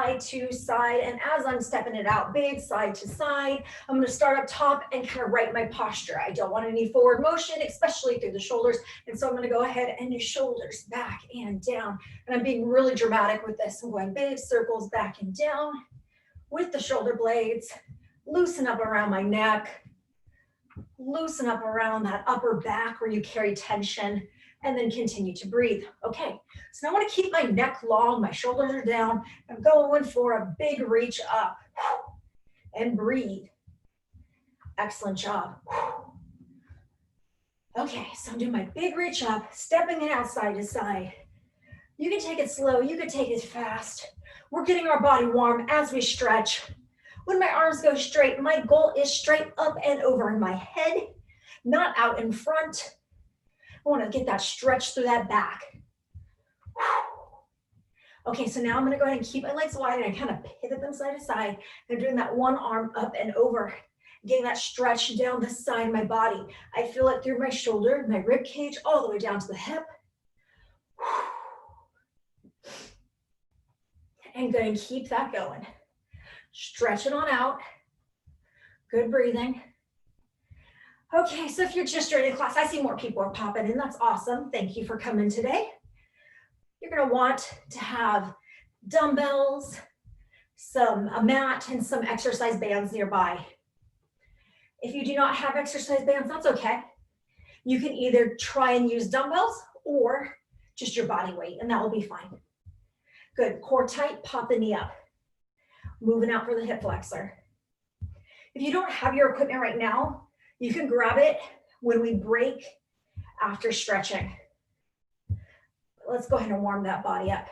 side to side. And as I'm stepping it out, big side to side, I'm going to start up top and kind of right my posture. I don't want any forward motion, especially through the shoulders. And so I'm going to go ahead and do shoulders back and down. And I'm being really dramatic with this. I'm going big circles back and down with the shoulder blades. Loosen up around my neck. Loosen up around that upper back where you carry tension, and then continue to breathe. Okay, so now I want to keep my neck long, my shoulders are down. I'm going for a big reach up and breathe. Excellent job. Okay, so I'm doing my big reach up, stepping it out side to side. You can take it slow, you can take it fast. We're getting our body warm as we stretch. When my arms go straight, my goal is straight up and over in my head, not out in front. I want to get that stretch through that back. Okay, so now I'm going to go ahead and keep my legs wide and I kind of pivot them side to side. I'm doing that one arm up and over, getting that stretch down the side of my body. I feel it through my shoulder, my rib cage, all the way down to the hip. And go and keep that going. Stretch it on out. Good breathing. Okay, so if you're just joining class, I see more people are popping in. That's awesome. Thank you for coming today. You're going to want to have dumbbells, a mat, and some exercise bands nearby. If you do not have exercise bands, that's okay. You can either try and use dumbbells or just your body weight, and that will be fine. Good. Core tight, pop the knee up. Moving out for the hip flexor. If you don't have your equipment right now, you can grab it when we break after stretching. Let's go ahead and warm that body up.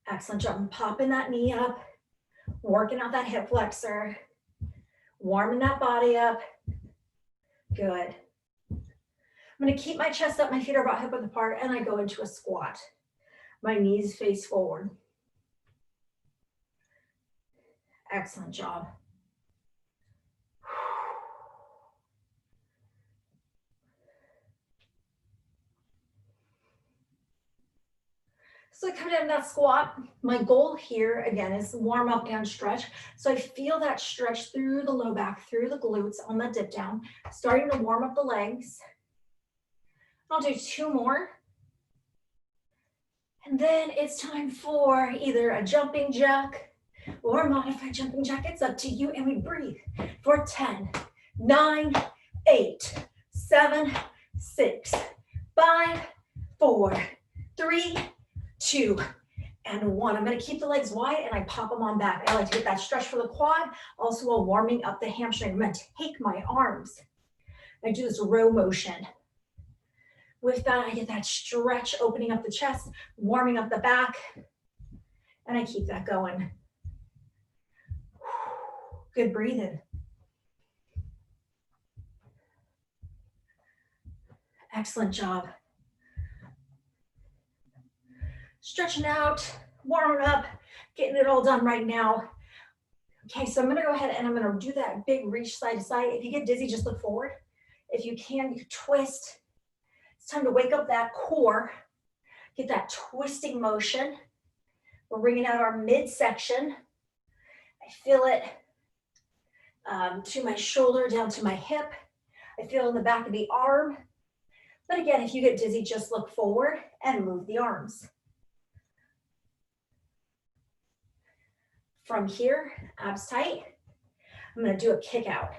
Excellent job. And popping that knee up, working out that hip flexor, warming that body up. Good. I'm going to keep my chest up, my feet are about hip width apart, and I go into a squat. My knees face forward. Excellent job. So I come down to that squat. My goal here, again, is warm up and stretch. So I feel that stretch through the low back, through the glutes on that dip down, starting to warm up the legs. I'll do 2 more. And then it's time for either a jumping jack or a modified jumping jack. It's up to you. And we breathe for 10, 9, 8, 7, 6, 5, 4, 3, 2, and 1. I'm going to keep the legs wide and I pop them on back. I like to get that stretch for the quad, also while warming up the hamstring. I'm going to take my arms. I do this row motion. With that, I get that stretch, opening up the chest, warming up the back, and I keep that going. Good breathing. Excellent job. Stretching out, warming up, getting it all done right now. Okay, so I'm going to go ahead and I'm going to do that big reach side to side. If you get dizzy, just look forward. If you can, you can twist. It's time to wake up that core, get that twisting motion. We're bringing out our midsection. I feel it to my shoulder, down to my hip. I feel in the back of the arm. But again, if you get dizzy, just look forward and move the arms. From here, abs tight. I'm going to do a kick out.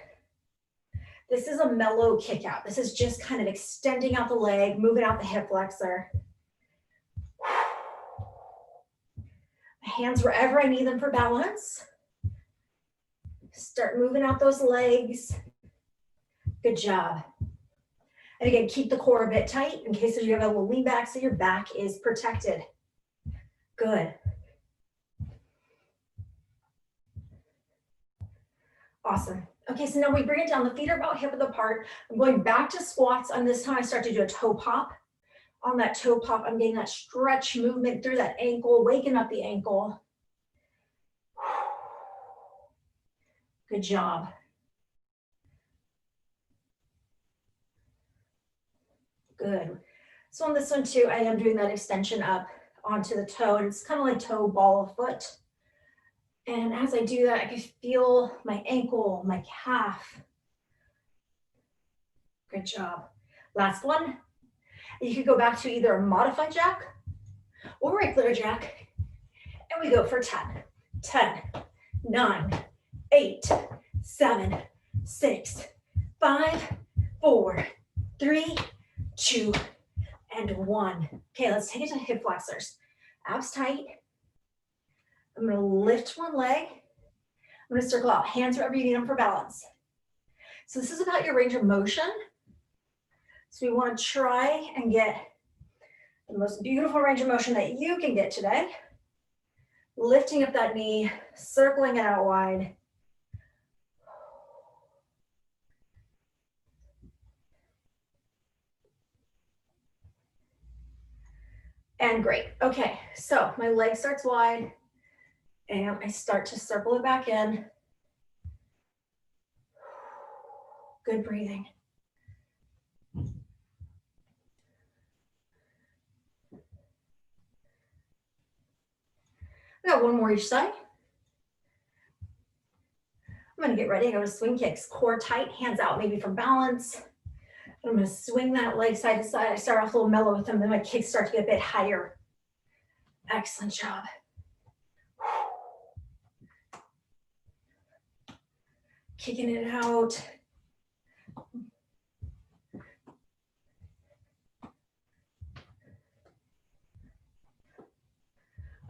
This is a mellow kick out. This is just kind of extending out the leg, moving out the hip flexor. Hands wherever I need them for balance. Start moving out those legs. Good job. And again, keep the core a bit tight in case you have a little lean back so your back is protected. Good. Awesome. Okay, so now we bring it down. The feet are about hip width apart. I'm going back to squats. On this time, I start to do a toe pop. On that toe pop, I'm getting that stretch movement through that ankle, waking up the ankle. Good job. Good. So on this one too, I am doing that extension up onto the toe, and it's kind of like toe ball of foot. And as I do that, I can feel my ankle, my calf. Good job. Last one. You could go back to either a modified jack or regular jack. And we go for 10. 10, 9, 8, 7, 6, 5, 4, 3, 2, and 1. Okay, let's take it to hip flexors. Abs tight. I'm gonna lift one leg. I'm gonna circle out, hands wherever you need them for balance. So this is about your range of motion. So we wanna try and get the most beautiful range of motion that you can get today. Lifting up that knee, circling it out wide. And great. Okay, so my leg starts wide and I start to circle it back in. Good breathing. I got one more each side. I'm gonna get ready, I go to swing kicks, core tight, hands out maybe for balance. I'm gonna swing that leg side to side. I start off a little mellow with them, then my kicks start to get a bit higher. Excellent job. Kicking it out.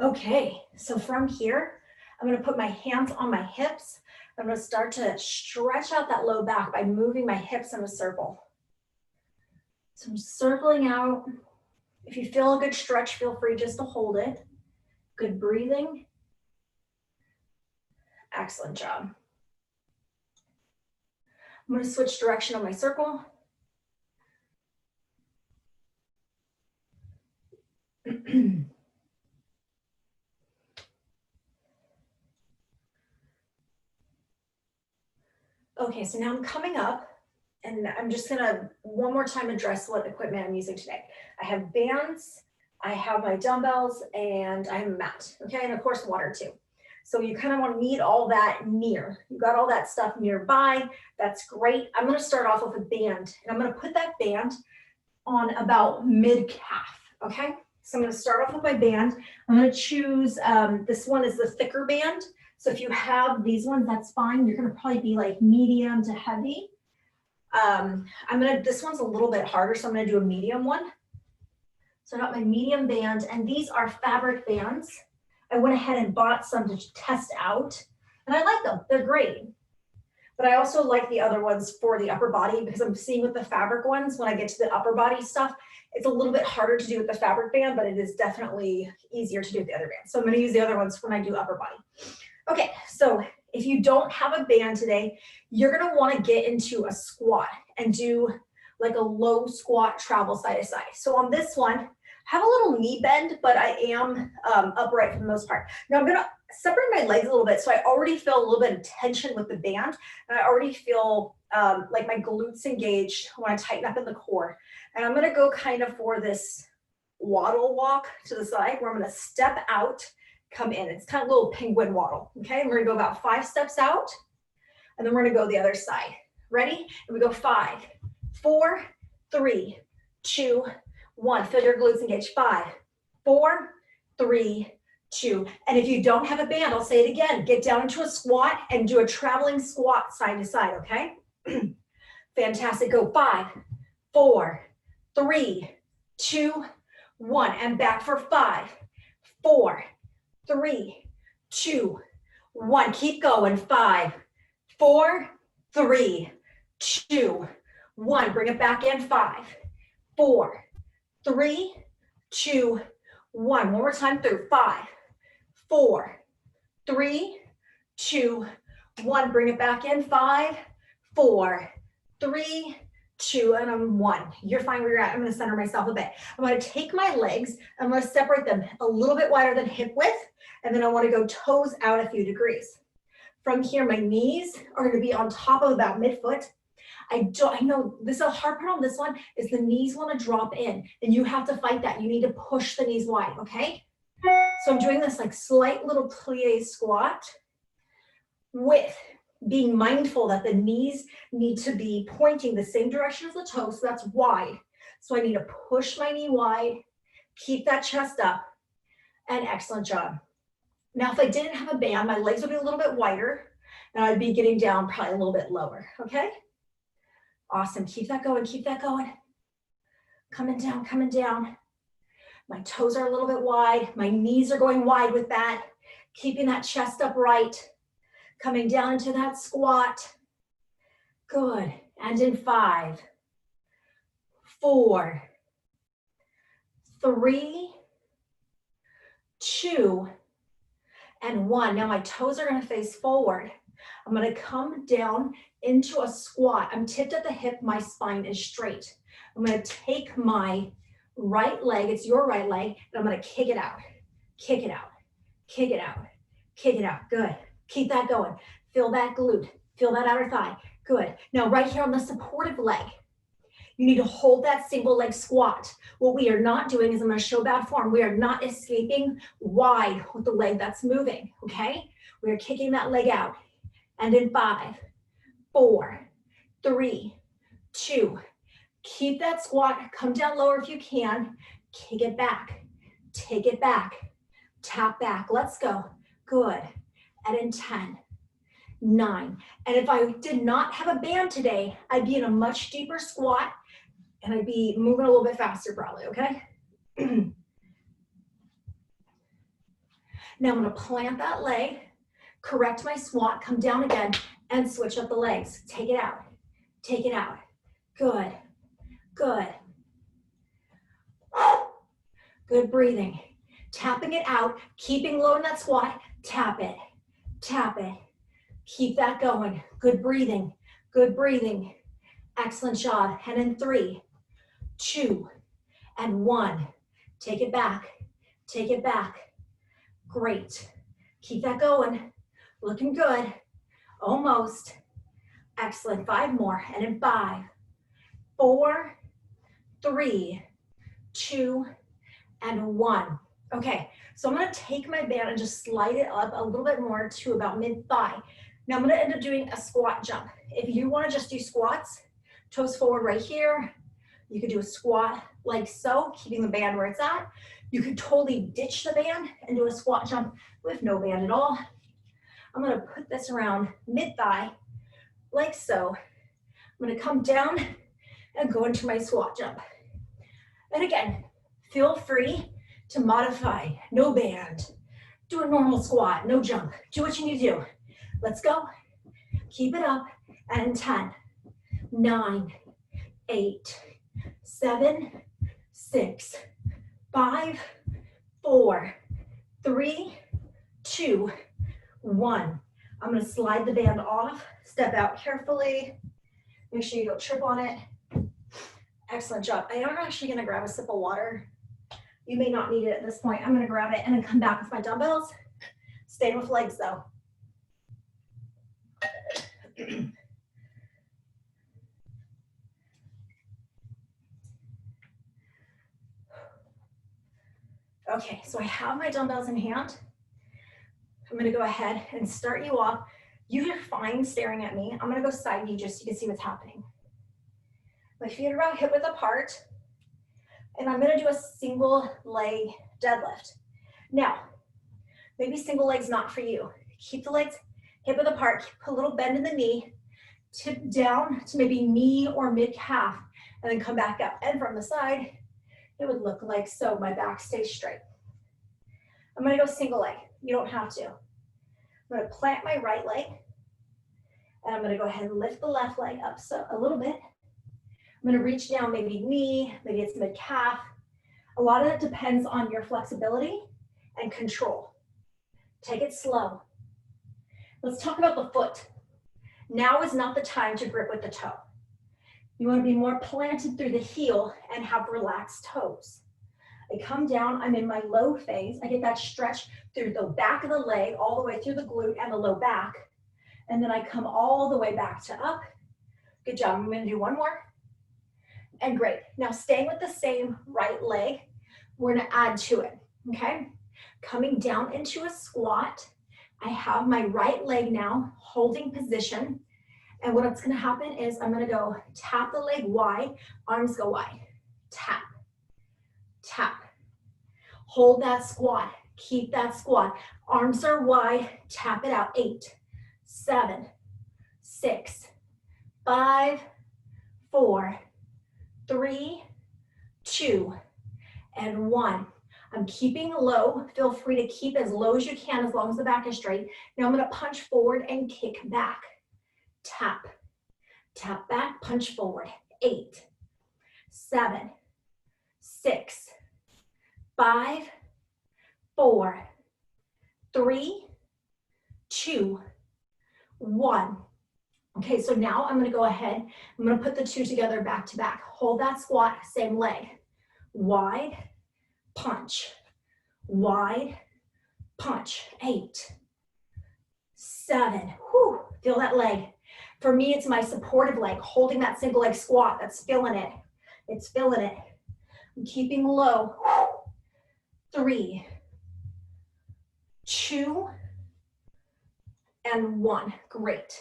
Okay, so from here, I'm gonna put my hands on my hips. I'm gonna start to stretch out that low back by moving my hips in a circle. So I'm circling out. If you feel a good stretch, feel free just to hold it. Good breathing. Excellent job. I'm gonna switch direction on my circle. Okay, so now I'm coming up and I'm just gonna one more time address what equipment I'm using today. I have bands, I have my dumbbells, and I have a mat, okay? And of course water too. So you kind of want to need all that near. You got all that stuff nearby, that's great. I'm gonna start off with a band and I'm gonna put that band on about mid-calf, okay? So I'm gonna start off with my band. I'm gonna choose, this one is the thicker band. So if you have these ones, that's fine. You're gonna probably be like medium to heavy. This one's a little bit harder, so I'm gonna do a medium one. So I got my medium band, and these are fabric bands. I went ahead and bought some to test out, and I like them, they're great. But I also like the other ones for the upper body because I'm seeing with the fabric ones, when I get to the upper body stuff, it's a little bit harder to do with the fabric band, but it is definitely easier to do with the other band. So I'm gonna use the other ones when I do upper body. Okay, so if you don't have a band today, you're gonna wanna get into a squat and do like a low squat travel side to side. So on this one, I have a little knee bend, but I am upright for the most part. Now I'm gonna separate my legs a little bit, so I already feel a little bit of tension with the band, and I already feel like my glutes engaged when I tighten up in the core. And I'm gonna go kind of for this waddle walk to the side, where I'm gonna step out, come in. It's kind of a little penguin waddle, okay? And we're gonna go about 5 steps out, and then we're gonna go the other side. Ready? And we go 5, 4, 3, 2, 1. Feel your glutes engaged. 5, 4, 3, 2. And if you don't have a band, I'll say it again. Get down into a squat and do a traveling squat side to side, okay? Fantastic. Go 5, 4, 3, 2, 1. And back for 5, 4, 3, 2, 1. Keep going. 5, 4, 3, 2, 1. Bring it back in. 5, 4, 3, 2, 1. One more time through. 5, 4, 3, 2, 1. Bring it back in. 5, 4, 3, 2, and I'm 1. You're fine where you're at. I'm going to center myself a bit. I'm going to take my legs. I'm going to separate them a little bit wider than hip width, and then I want to go toes out a few degrees. From here, my knees are going to be on top of about midfoot. I know this is a hard part on this one is the knees want to drop in and you have to fight that. You need to push the knees wide, okay? So I'm doing this like slight little plie squat with being mindful that the knees need to be pointing the same direction as the toes, so that's wide. So I need to push my knee wide, keep that chest up, and excellent job. Now, if I didn't have a band, my legs would be a little bit wider, and I'd be getting down probably a little bit lower, okay? Awesome, keep that going, keep that going. Coming down, coming down. My toes are a little bit wide, my knees are going wide with that, keeping that chest upright, coming down into that squat. Good, and in 5, 4, 3, 2, and 1. Now my toes are gonna face forward. I'm gonna come down into a squat. I'm tipped at the hip, my spine is straight. I'm gonna take my right leg, it's your right leg, and I'm gonna kick it out, kick it out, kick it out, kick it out. Good, keep that going. Feel that glute, feel that outer thigh. Good. Now right here on the supportive leg, you need to hold that single leg squat. What we are not doing is, I'm gonna show bad form, we are not escaping wide with the leg that's moving, okay? We are kicking that leg out. And in 5, 4, 3, 2, keep that squat, come down lower if you can, kick it back, take it back, tap back, let's go, good. And in 10, 9, and if I did not have a band today, I'd be in a much deeper squat and I'd be moving a little bit faster probably, okay? Now I'm gonna plant that leg, correct my squat, come down again, and switch up the legs. Take it out, take it out. Good, good. Good breathing. Tapping it out, keeping low in that squat, tap it, tap it. Keep that going. Good breathing, good breathing. Excellent job. And in 3, 2, and 1. Take it back, take it back. Great. Keep that going. Looking good. Almost. Excellent. 5 more. And in 5, 4, 3, 2, and 1. Okay, so I'm gonna take my band and just slide it up a little bit more to about mid-thigh. Now I'm gonna end up doing a squat jump. If you wanna just do squats, toes forward right here, you could do a squat like so, keeping the band where it's at. You could totally ditch the band and do a squat jump with no band at all. I'm gonna put this around mid-thigh, like so. I'm gonna come down and go into my squat jump. And again, feel free to modify, no band. Do a normal squat, no jump. Do what you need to do. Let's go. Keep it up. And 10, 9, 8, 7, 6, 5, 4, 3, 2, 1. I'm gonna slide the band off, step out carefully. Make sure you don't trip on it. Excellent job. I am actually gonna grab a sip of water. You may not need it at this point. I'm gonna grab it and then come back with my dumbbells. Stay with legs though. Okay, so I have my dumbbells in hand. I'm gonna go ahead and start you off. You're fine staring at me. I'm gonna go side knee just so you can see what's happening. My feet are about hip width apart, and I'm gonna do a single leg deadlift. Now, maybe single leg's not for you. Keep the legs hip width apart, keep a little bend in the knee, tip down to maybe knee or mid calf, and then come back up. And from the side, it would look like so. My back stays straight. I'm gonna go single leg. You don't have to. I'm gonna plant my right leg, and I'm gonna go ahead and lift the left leg up so a little bit. I'm gonna reach down, maybe knee, maybe it's mid calf. A lot of it depends on your flexibility and control. Take it slow. Let's talk about the foot. Now is not the time to grip with the toe. You wanna be more planted through the heel and have relaxed toes. I come down, I'm in my low phase. I get that stretch through the back of the leg, all the way through the glute and the low back. And then I come all the way back to up, Good job. I'm gonna do one more. And great. Now staying with the same right leg, we're gonna add to it, okay? Coming down into a squat. I have my right leg now holding position. And what's gonna happen is I'm gonna go tap the leg wide, arms go wide. Tap, tap. Hold that squat, keep that squat. Arms are wide, tap it out. 8, 7, 6, 5, 4, 3, 2, and 1. I'm keeping low. Feel free to keep as low as you can as long as the back is straight. Now I'm gonna punch forward and kick back. Tap, tap back, punch forward. 8, 7, 6, 5, 4, 3, 2, 1. Okay, so now I'm gonna go ahead, I'm gonna put the two together back to back. Hold that squat, same leg. Wide, punch, wide, punch. 8, 7, whew, feel that leg. For me, it's my supportive leg, holding that single leg squat, that's feeling it. It's feeling it. I'm keeping low. 3, 2, and 1, great.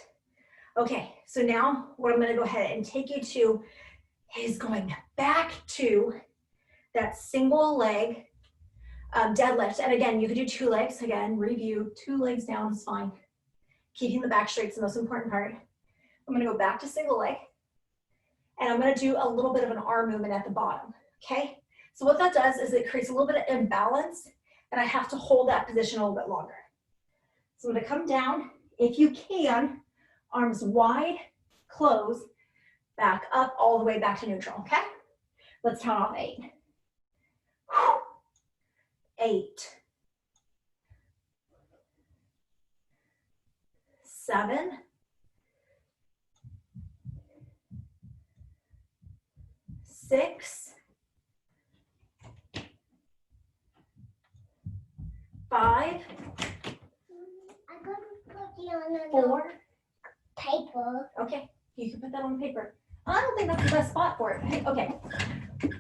Okay, so now what I'm gonna go ahead and take you to is going back to that single leg deadlift. And again, you could do 2 legs. Again, review, 2 legs down is fine. Keeping the back straight is the most important part. I'm gonna go back to single leg, and I'm gonna do a little bit of an arm movement at the bottom, okay? So what that does is it creates a little bit of imbalance, and I have to hold that position a little bit longer. So I'm gonna come down, if you can, arms wide, close, back up, all the way back to neutral, okay? Let's count off 8. 8, 7, 6, 5, I'm gonna put you on 4. paper. Okay, you can put that on paper. I don't think that's the best spot for it. Okay,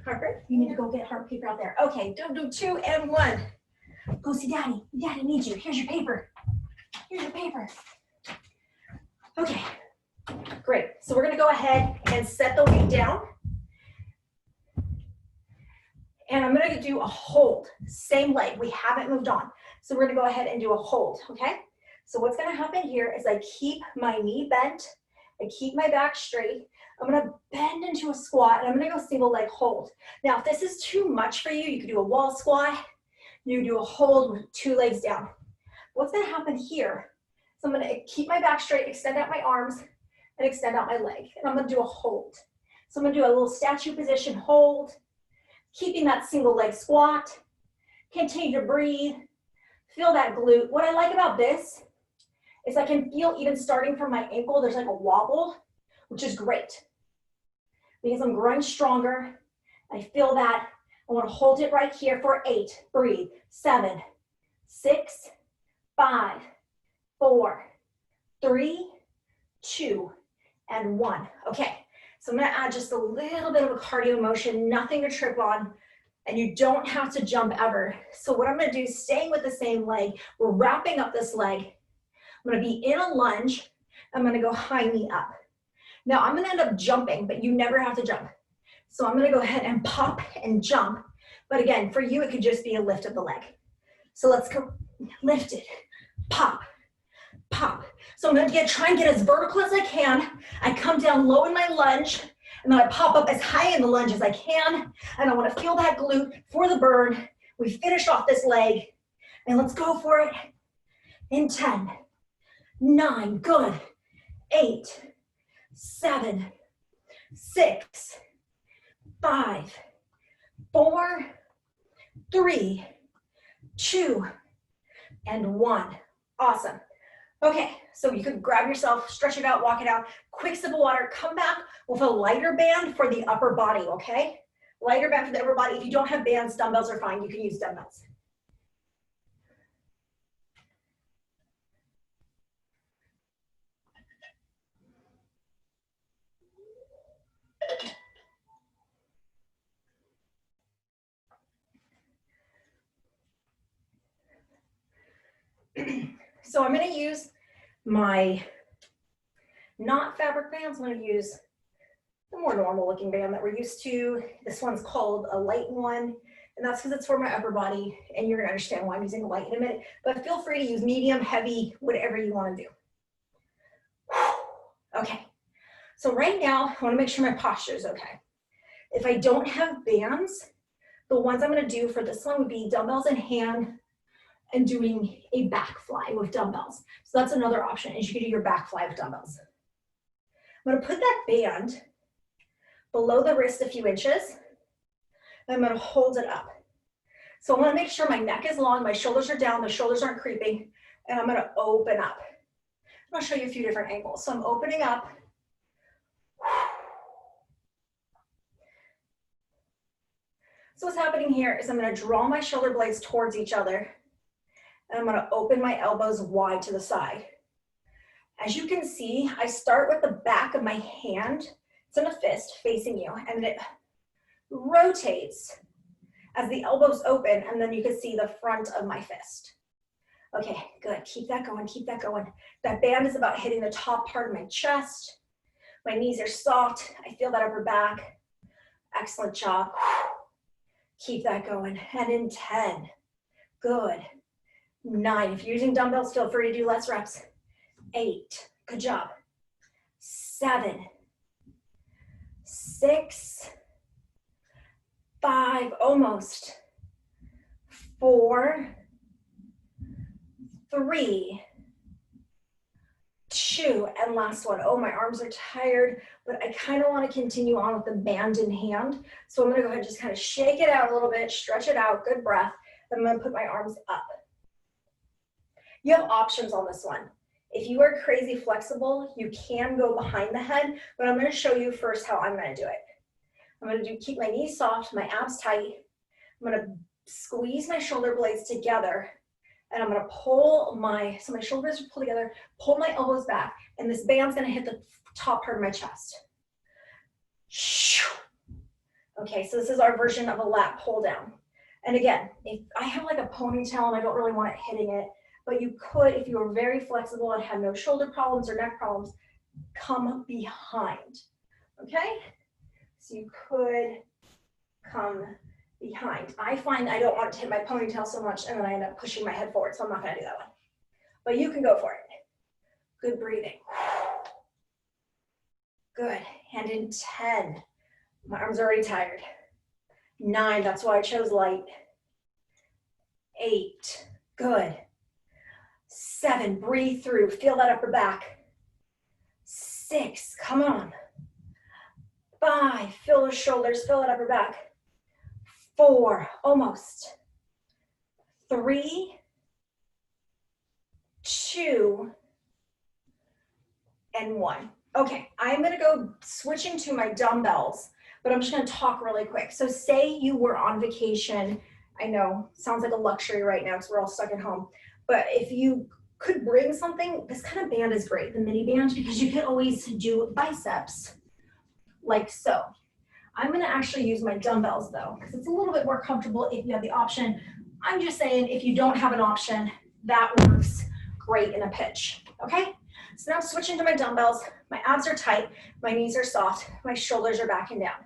Harper, you need to go get hard paper out there. Okay, don't do 2 and 1. Go see Daddy. Daddy needs you. Here's your paper. Here's your paper. Okay, great. So we're gonna go ahead and set the weight down. And I'm gonna do a hold, same leg. We haven't moved on. So we're gonna go ahead and do a hold, okay? So what's gonna happen here is I keep my knee bent, I keep my back straight. I'm gonna bend into a squat, and I'm gonna go single leg hold. Now, if this is too much for you, you could do a wall squat, you can do a hold with 2 legs down. What's gonna happen here? So I'm gonna keep my back straight, extend out my arms, and extend out my leg. And I'm gonna do a hold. So I'm gonna do a little statue position hold, keeping that single leg squat. Continue to breathe, feel that glute. What I like about this is I can feel, even starting from my ankle, there's like a wobble, which is great because I'm growing stronger. I feel that. I want to hold it right here for 8. Breathe. 7, 6, 5, 4, 3, 2, and 1. Okay, so I'm going to add just a little bit of a cardio motion, nothing to trip on, and you don't have to jump ever. So what I'm going to do, staying with the same leg, we're wrapping up this leg. I'm gonna be in a lunge. I'm gonna go high knee up. Now I'm gonna end up jumping, but you never have to jump. So I'm gonna go ahead and pop and jump. But again, for you, it could just be a lift of the leg. So let's go, lift it, pop, pop. So I'm gonna try and get as vertical as I can. I come down low in my lunge, and then I pop up as high in the lunge as I can. And I wanna feel that glute for the burn. We finish off this leg, and let's go for it in 10. 9, good. 8, 7, 6, 5, 4, 3, 2, and 1. Awesome. Okay, so you can grab yourself, stretch it out, walk it out, quick sip of water, come back with a lighter band for the upper body, okay? Lighter band for the upper body. If you don't have bands, dumbbells are fine. You can use dumbbells. So I'm gonna use my not fabric bands. I'm gonna use the more normal looking band that we're used to. This one's called a light one, and that's because it's for my upper body, and you're gonna understand why I'm using a light in a minute, but feel free to use medium, heavy, whatever you wanna do. Okay, so right now, I wanna make sure my posture is okay. If I don't have bands, the ones I'm gonna do for this one would be dumbbells in hand and doing a back fly with dumbbells. So that's another option, is you can do your back fly with dumbbells. I'm gonna put that band below the wrist a few inches, and I'm gonna hold it up. So I wanna make sure my neck is long, my shoulders are down, the shoulders aren't creeping, and I'm gonna open up. I'm gonna show you a few different angles. So I'm opening up. So what's happening here is I'm gonna draw my shoulder blades towards each other, and I'm gonna open my elbows wide to the side. As you can see, I start with the back of my hand, it's in a fist facing you, and it rotates as the elbows open, and then you can see the front of my fist. Okay, good, keep that going, keep that going. That band is about hitting the top part of my chest. My knees are soft, I feel that upper back. Excellent job. Keep that going, and in 10, good. 9, if you're using dumbbells, feel free to do less reps. 8, good job. 7, 6, 5, almost. 4, 3, 2, and last one. Oh, my arms are tired, but I kind of want to continue on with the band in hand. So I'm going to go ahead and just kind of shake it out a little bit, stretch it out, good breath. I'm going to put my arms up. You have options on this one. If you are crazy flexible, you can go behind the head, but I'm going to show you first how I'm going to do it. I'm going to keep my knees soft, my abs tight. I'm going to squeeze my shoulder blades together, and I'm going to pull so my shoulders are pulled together, pull my elbows back, and this band's going to hit the top part of my chest. Okay, so this is our version of a lat pull down. And again, if I have like a ponytail and I don't really want it hitting it, but you could, if you were very flexible and had no shoulder problems or neck problems, come behind, okay? So you could come behind. I find I don't want it to hit my ponytail so much, and then I end up pushing my head forward, so I'm not gonna do that one. But you can go for it. Good breathing. Good, and in 10, my arms are already tired. 9, that's why I chose light. 8, good. 7, breathe through, feel that upper back. 6, come on. 5, feel the shoulders, feel that upper back. 4, almost. 3, 2, and 1. Okay, I'm gonna go switching to my dumbbells, but I'm just gonna talk really quick. So say you were on vacation. I know, sounds like a luxury right now because we're all stuck at home. But if you could bring something, this kind of band is great, the mini band, because you can always do biceps like so. I'm gonna actually use my dumbbells though, because it's a little bit more comfortable if you have the option. I'm just saying, if you don't have an option, that works great in a pitch, okay? So now I'm switching to my dumbbells. My abs are tight, my knees are soft, my shoulders are backing down.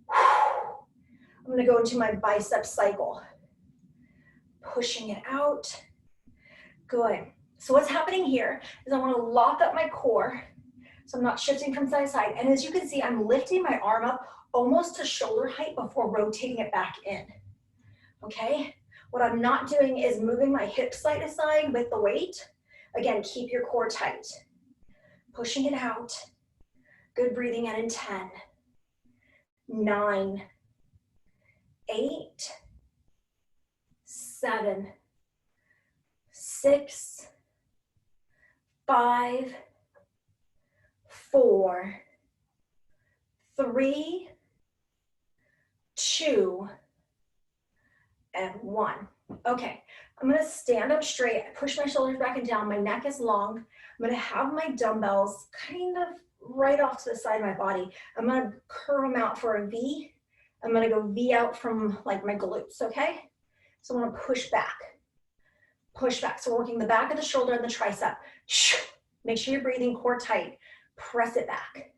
I'm gonna go into my bicep cycle. Pushing it out. Good. So what's happening here is I want to lock up my core so I'm not shifting from side to side. And as you can see, I'm lifting my arm up almost to shoulder height before rotating it back in. Okay? What I'm not doing is moving my hips side to side with the weight. Again, keep your core tight. Pushing it out. Good breathing in 10, 9, 8, 7, 6, 5, 4, 3, 2, and 1. Okay, I'm gonna stand up straight, push my shoulders back and down, my neck is long. I'm gonna have my dumbbells kind of right off to the side of my body. I'm gonna curve them out for a V. I'm gonna go V out from like my glutes, okay? So I'm gonna push back. push back. So we're working the back of the shoulder and the tricep. Make sure you're breathing core tight. Press it back.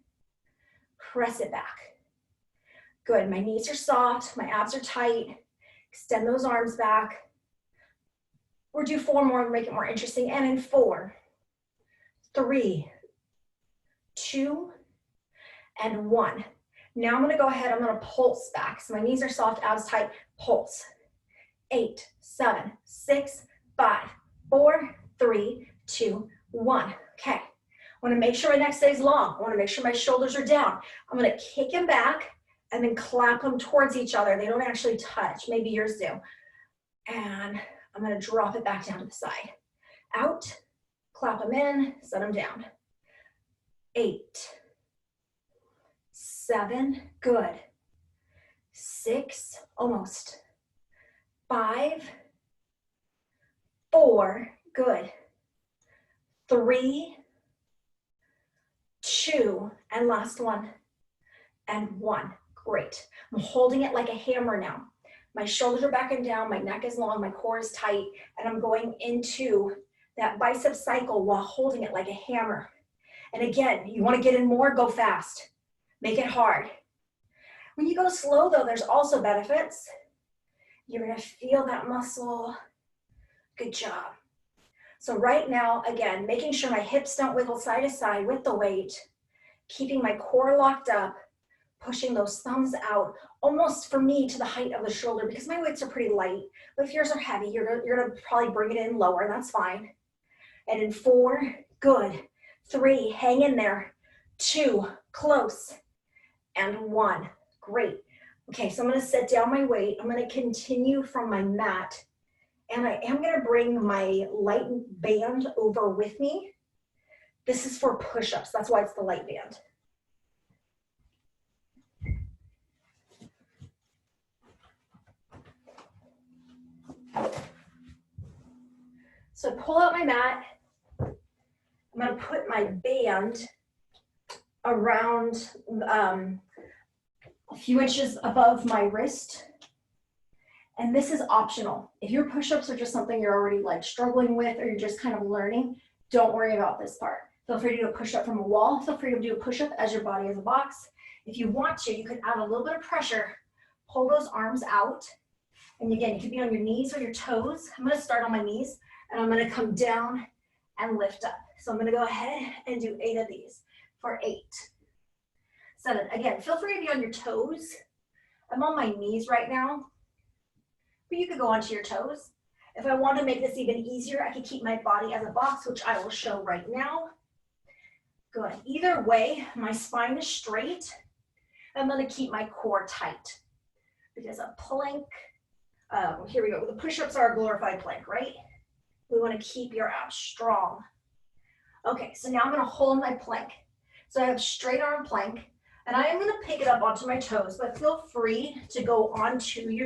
Press it back. Good, my knees are soft, my abs are tight. Extend those arms back. We'll do 4 more and make it more interesting. And in 4, 3, 2, and 1. Now I'm gonna go ahead, I'm gonna pulse back. So my knees are soft, abs tight, pulse. 8, 7, 6, 5, 4, 3, 2, 1. Okay, I wanna make sure my neck stays long. I wanna make sure my shoulders are down. I'm gonna kick them back and then clap them towards each other. They don't actually touch, maybe yours do. And I'm gonna drop it back down to the side. Out, clap them in, set them down. 8, 7, good. 6, almost. 5, 4, good. 3, 2, and last one, and 1. Great. I'm holding it like a hammer now. My shoulders are back and down, my neck is long, my core is tight, and I'm going into that bicep cycle while holding it like a hammer. And again, you want to get in more, go fast. Make it hard. When you go slow though, there's also benefits. You're going to feel that muscle. Good job. So right now, again, making sure my hips don't wiggle side to side with the weight, keeping my core locked up, pushing those thumbs out, almost for me to the height of the shoulder because my weights are pretty light. But if yours are heavy, you're gonna probably bring it in lower, that's fine. And in 4, good. 3, hang in there. 2, close. And 1, great. Okay, so I'm gonna set down my weight. I'm gonna continue from my mat. And I am gonna bring my light band over with me. This is for push-ups, that's why it's the light band. So pull out my mat. I'm gonna put my band around a few inches above my wrist. And this is optional. If your push-ups are just something you're already like struggling with or you're just kind of learning, don't worry about this part. Feel free to do a push-up from a wall. Feel free to do a push-up as your body is a box. If you want to, you can add a little bit of pressure, pull those arms out. And again, you could be on your knees or your toes. I'm gonna start on my knees and I'm gonna come down and lift up. So I'm gonna go ahead and do 8 of these for 8. 7, again, feel free to be on your toes. I'm on my knees right now, but you could go onto your toes. If I want to make this even easier, I could keep my body as a box, which I will show right now. Good, either way, my spine is straight. I'm gonna keep my core tight because a plank, here we go. The push-ups are a glorified plank, right? We want to keep your abs strong. Okay, so now I'm going to hold my plank. So I have straight arm plank, and I am going to pick it up onto my toes, but feel free to go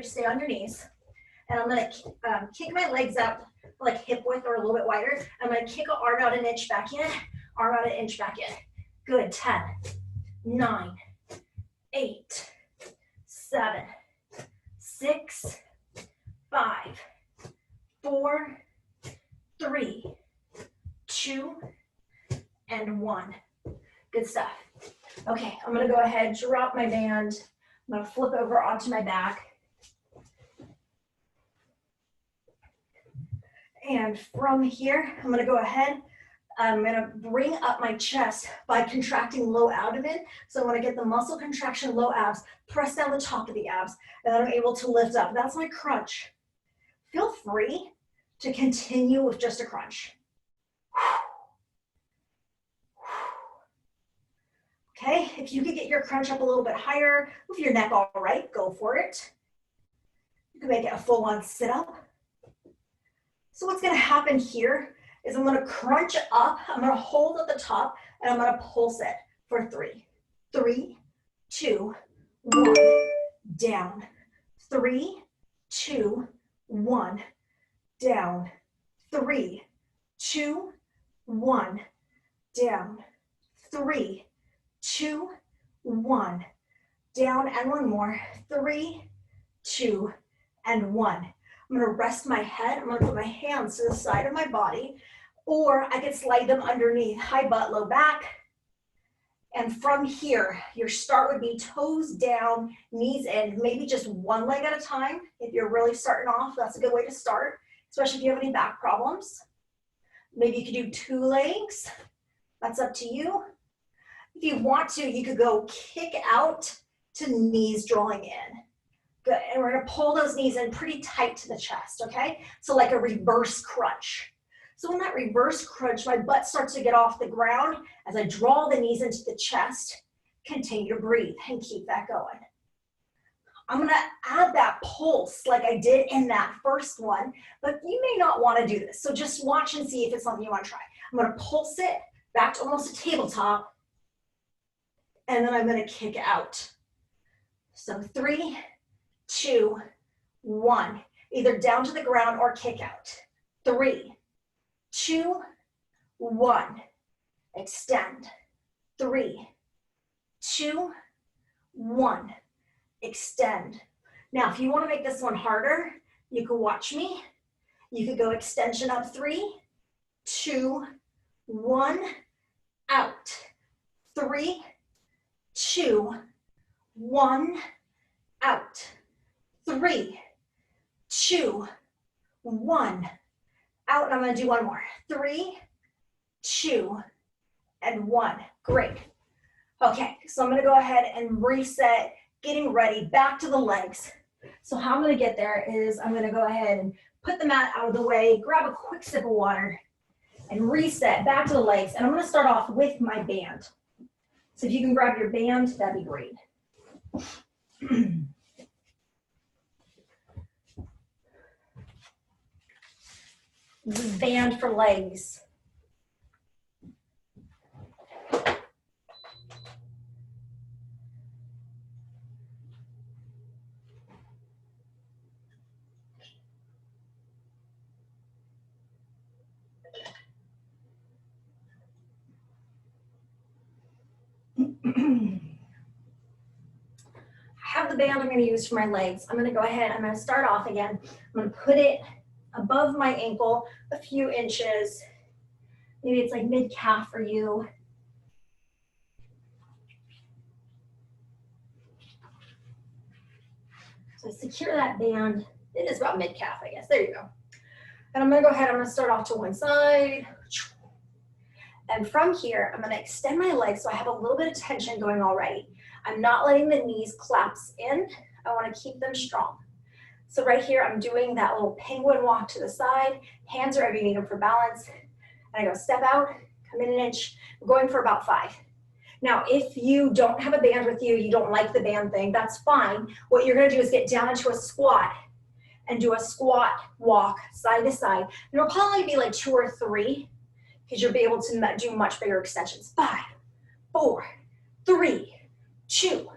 stay on your knees. And I'm going to kick my legs out like hip width or a little bit wider. I'm going to kick an arm out an inch back in, arm out an inch back in. Good, 10, 9, 8, 7, 6, 5, 4, 3, 2, and 1. Good stuff. Okay, I'm gonna go ahead, drop my band. I'm gonna flip over onto my back. And from here, I'm gonna go ahead, I'm gonna bring up my chest by contracting low abdomen. So I wanna get the muscle contraction, low abs, press down the top of the abs, and then I'm able to lift up. That's my crunch. Feel free to continue with just a crunch. Okay, if you could get your crunch up a little bit higher, with your neck all right, go for it. You can make it a full-on sit-up. So what's gonna happen here is I'm gonna crunch up, I'm gonna hold at the top, and I'm gonna pulse it for 3. 3, 2, 1, down. 3, 2, 1, down. 3, 2, 1, down. 3, 2, 1, down, and one more. 3, 2, and 1. I'm gonna rest my head. I'm gonna put my hands to the side of my body, or I could slide them underneath, high butt, low back. And from here, your start would be toes down, knees in, maybe just one leg at a time. If you're really starting off, that's a good way to start, especially if you have any back problems. Maybe you could do 2 legs. That's up to you. If you want to, you could go kick out to knees drawing in. Good, and we're gonna pull those knees in pretty tight to the chest, okay? So like a reverse crunch. So in that reverse crunch, my butt starts to get off the ground as I draw the knees into the chest. Continue to breathe and keep that going. I'm gonna add that pulse like I did in that first one, but you may not wanna do this. So just watch and see if it's something you wanna try. I'm gonna pulse it back to almost a tabletop, and then I'm gonna kick out. So 3, 2, 1. Either down to the ground or kick out. 3, 2, 1. Extend. 3, 2, 1. Extend. Now, if you want to make this one harder, you can watch me. You could go extension up 3, 2, 1. Out. 3, 2, 1. Out. 3, 2, 1. Out, and I'm gonna do one more. 3, 2, and 1. Great. Okay, so I'm gonna go ahead and reset, getting ready, back to the legs. So how I'm gonna get there is I'm gonna go ahead and put the mat out of the way, grab a quick sip of water, and reset back to the legs. And I'm gonna start off with my band. So if you can grab your band, that'd be great. This is band for legs. I have the band I'm going to use for my legs. I'm going to go ahead, I'm going to start off again. I'm going to put it above my ankle a few inches. Maybe it's like mid-calf for you. So secure that band. It is about mid-calf, I guess. There you go. And I'm going to go ahead, I'm going to start off to one side. And from here, I'm going to extend my legs so I have a little bit of tension going already. I'm not letting the knees collapse in. I want to keep them strong. So right here, I'm doing that little penguin walk to the side. Hands are wherever you need them for balance. And I go step out, come in an inch. I'm going for about 5. Now, if you don't have a band with you, you don't like the band thing, that's fine. What you're going to do is get down into a squat and do a squat walk side to side. And it'll probably be like 2 or 3 because you'll be able to do much bigger extensions. 5, 4, 3, 2,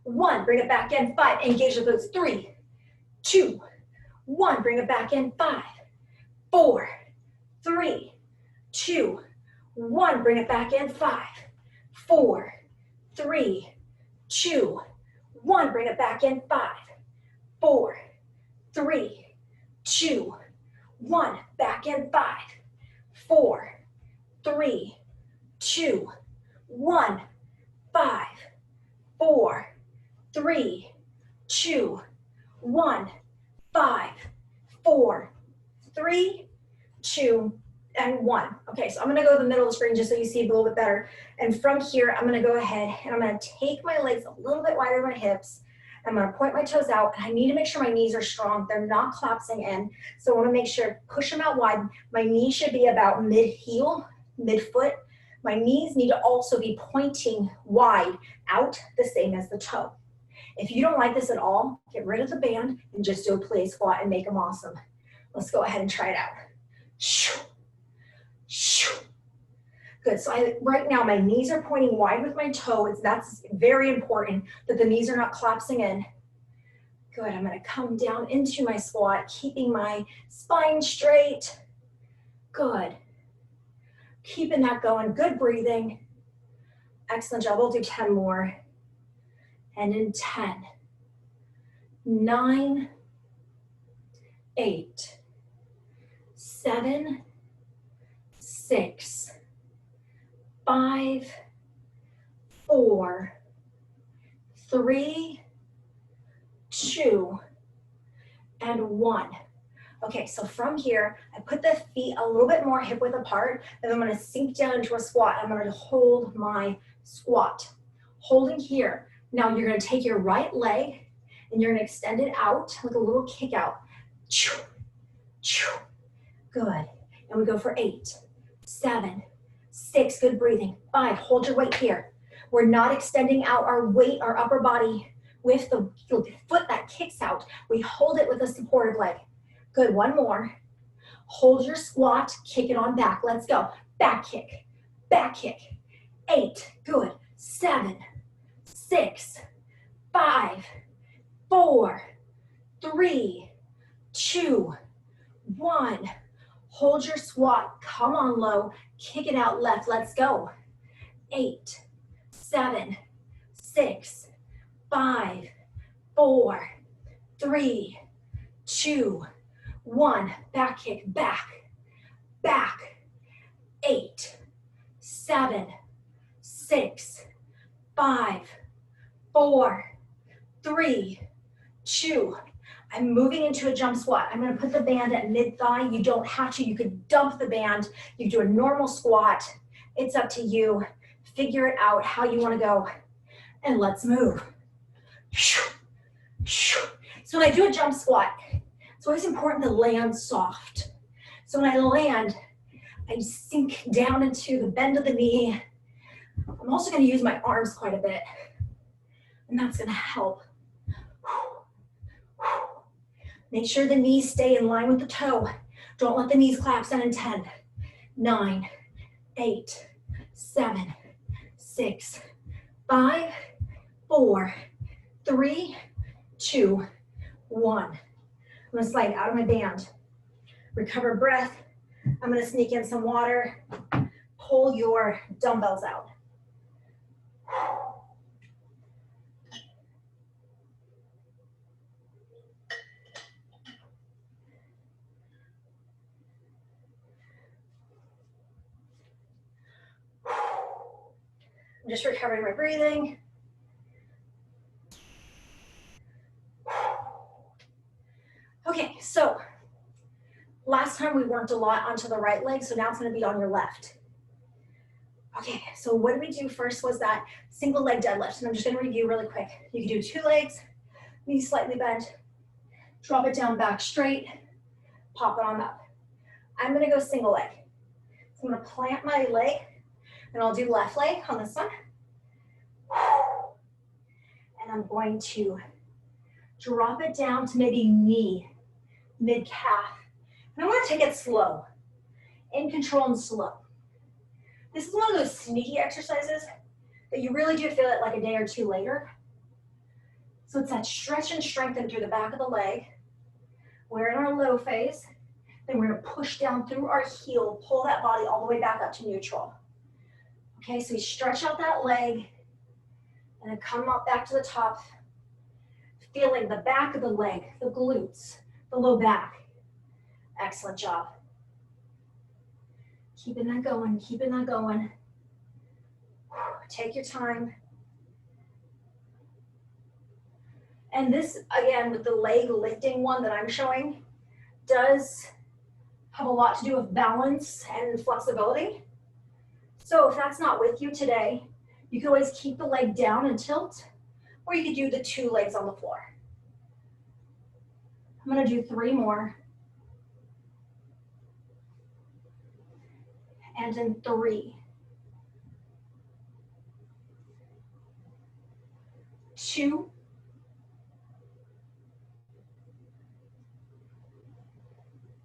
1. Bring it back in. 5. Engage the glutes. 3, 2, 1. Bring it back in. 5, 4, 3, 2, 1. Bring it back in. 5, 4, 3, 2, 1. Bring it back in. 5, 4, 3, 2, 1. Back in. 5, 4, 3, 2, 1. 5, 4, 3, 2, 1. 5, 4, 3, 2, and 1. Okay, so I'm gonna go to the middle of the screen just so you see it a little bit better. And from here, I'm gonna go ahead and I'm gonna take my legs a little bit wider than my hips. I'm gonna point my toes out, and I need to make sure my knees are strong. They're not collapsing in. So I wanna make sure, push them out wide. My knees should be about mid-heel, mid-foot. My knees need to also be pointing wide out, the same as the toe. If you don't like this at all, get rid of the band and just do a plie squat and make them awesome. Let's go ahead and try it out. Good, so right now my knees are pointing wide with my toe. That's very important that the knees are not collapsing in. Good, I'm gonna come down into my squat, keeping my spine straight. Good. Keeping that going, good breathing. Excellent job, we'll do 10 more. And in 10, 9, 8, 7, 6, 5, 4, 3, 2, and 1. Okay, so from here, I put the feet a little bit more hip width apart, and I'm gonna sink down into a squat. I'm gonna hold my squat. Holding here. Now you're gonna take your right leg and you're gonna extend it out like a little kick out. Good. And we go for 8, 7, 6, good breathing. 5, hold your weight here. We're not extending out our weight, our upper body with the foot that kicks out. We hold it with a supported leg. Good, one more. Hold your squat, kick it on back. Let's go. Back kick, back kick. 8, good. 7, 6, 5, 4, 3, 2, 1. Hold your squat, come on low, kick it out left, let's go. 8, 7, 6, 5, 4, 3, 2, 1. Back kick, back, back. 8, 7, 6, 5, 4, 3, 2. I'm moving into a jump squat. I'm gonna put the band at mid-thigh. You don't have to, you could dump the band. You do a normal squat. It's up to you. Figure it out how you wanna go. And let's move. So when I do a jump squat, it's always important to land soft. So when I land, I sink down into the bend of the knee. I'm also gonna use my arms quite a bit. And that's gonna help. Make sure the knees stay in line with the toe. Don't let the knees collapse down in 10, 9, 8, 7, 6, 5, 4, 3, 2, 1. I'm gonna slide out of my band. Recover breath. I'm gonna sneak in some water. Pull your dumbbells out. I'm just recovering my breathing. Okay, so last time we worked a lot onto the right leg, so now it's gonna be on your left. Okay, so what did we do first was that single leg deadlift, and I'm just gonna review really quick. You can do 2 legs, knees slightly bent, drop it down back straight, pop it on up. I'm gonna go single leg. So I'm gonna plant my leg, and I'll do left leg on this one. And I'm going to drop it down to maybe knee, mid-calf. And I wanna take it slow, in control and slow. This is one of those sneaky exercises that you really do feel it like a day or two later. So it's that stretch and strengthen through the back of the leg. We're in our low phase. Then we're gonna push down through our heel, pull that body all the way back up to neutral. Okay, so we stretch out that leg and then come up back to the top, feeling the back of the leg, the glutes, the low back. Excellent job. Keeping that going, keeping that going. Take your time. And this, again, with the leg lifting one that I'm showing, does have a lot to do with balance and flexibility. So if that's not with you today, you can always keep the leg down and tilt, or you could do the 2 legs on the floor. I'm gonna do 3 more. And in 3, 2,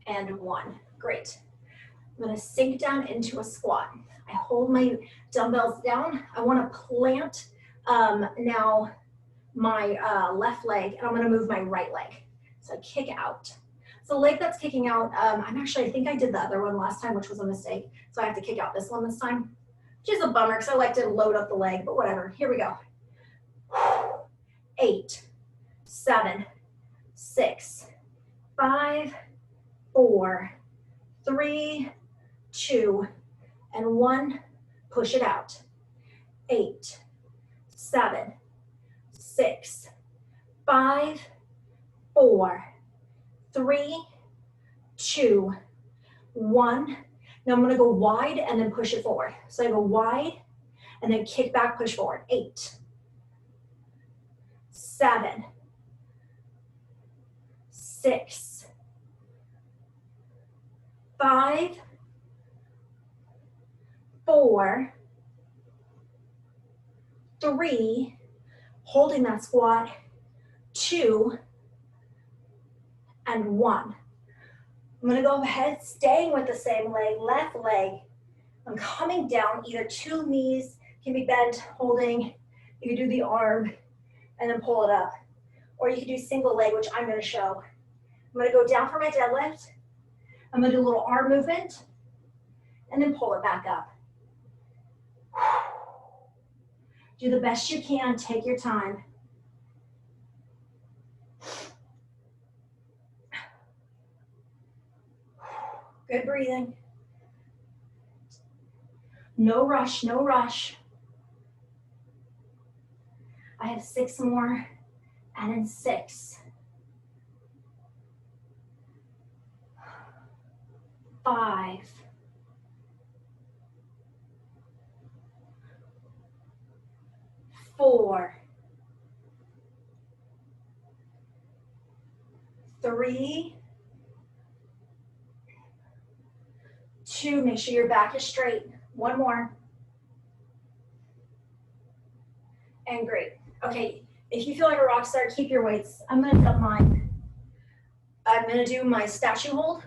and 1. Great. I'm gonna sink down into a squat. I hold my dumbbells down. I wanna plant now my left leg, and I'm gonna move my right leg. So kick out. So the leg that's kicking out, I think I did the other one last time, which was a mistake. So I have to kick out this one this time, which is a bummer because I like to load up the leg, but whatever. Here we go. 8, 7, 6, 5, 4, 3, 2, and 1. Push it out. 8, 7, 6, 5, 4, 3, 2, 1. Now I'm going to go wide and then push it forward. So I go wide and then kick back, push forward. 8, 7, 6, 5, 4, 3, holding that squat, 2, and 1. I'm going to go ahead, staying with the same leg, left leg. I'm coming down, either 2 knees can be bent, holding. You can do the arm and then pull it up. Or you can do single leg, which I'm going to show. I'm going to go down for my deadlift. I'm going to do a little arm movement and then pull it back up. Do the best you can, take your time. Good breathing. No rush, no rush. I have 6 more, and then 6. 5. 4. 3. 2. Make sure your back is straight. 1 more. And great. Okay, if you feel like a rock star, keep your weights. I'm going to dump mine. I'm going to do my statue hold.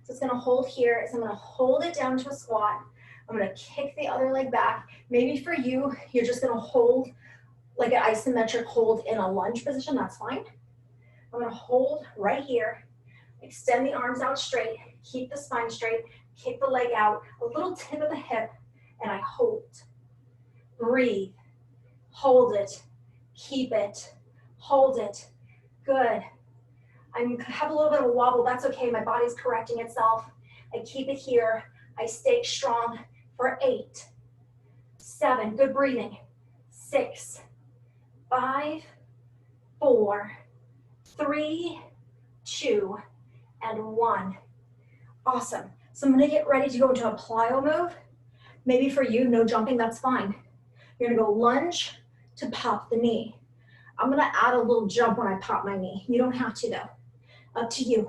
So it's going to hold here. So I'm going to hold it down to a squat. I'm going to kick the other leg back. Maybe for you, you're just going to hold like an isometric hold in a lunge position. That's fine. I'm going to hold right here. Extend the arms out straight. Keep the spine straight. Kick the leg out. A little tip of the hip. And I hold. Breathe. Hold it. Keep it. Hold it. Good. I have a little bit of a wobble. That's okay. My body's correcting itself. I keep it here. I stay strong for 8, 7. Good breathing. 6, 5, 4, 3, 2, and 1. Awesome. So I'm going to get ready to go into a plyo move. Maybe for you, no jumping, that's fine. You're going to go lunge to pop the knee. I'm going to add a little jump when I pop my knee. You don't have to though. Up to you.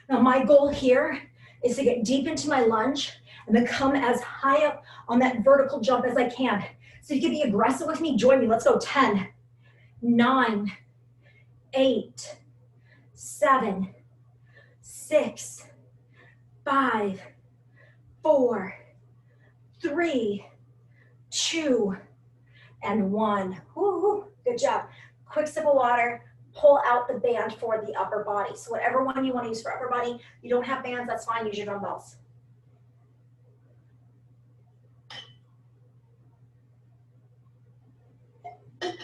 Now my goal here is to get deep into my lunge and then come as high up on that vertical jump as I can. So you can be aggressive with me, join me. Let's go. 10, 9, 8, 7, 6, 5, 4, 3, 2, and 1. Woo-hoo. Good job. Quick sip of water. Pull out the band for the upper body. So whatever one you want to use for upper body, you don't have bands, that's fine, use your dumbbells. I'm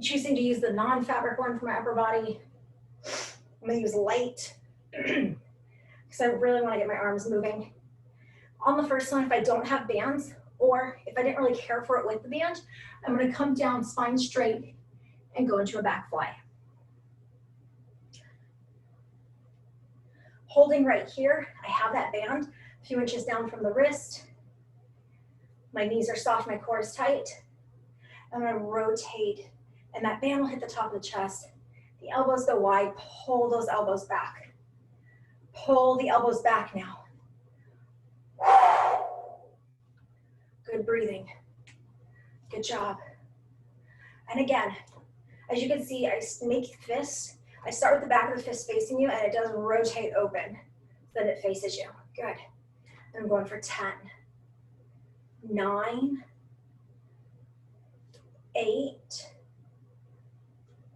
choosing to use the non-fabric one for my upper body. I'm going to use light because I really want to get my arms moving. On the first one, if I don't have bands, or if I didn't really care for it with the band, I'm going to come down spine straight and go into a back fly. Holding right here, I have that band a few inches down from the wrist. My knees are soft, my core is tight. I'm going to rotate, and that band will hit the top of the chest. The elbows go wide, pull those elbows back. Pull the elbows back now. Good breathing. Good job. And again, as you can see, I make fists. I start with the back of the fist facing you, and it does rotate open so that it faces you. Good. And I'm going for 10, 9, 8,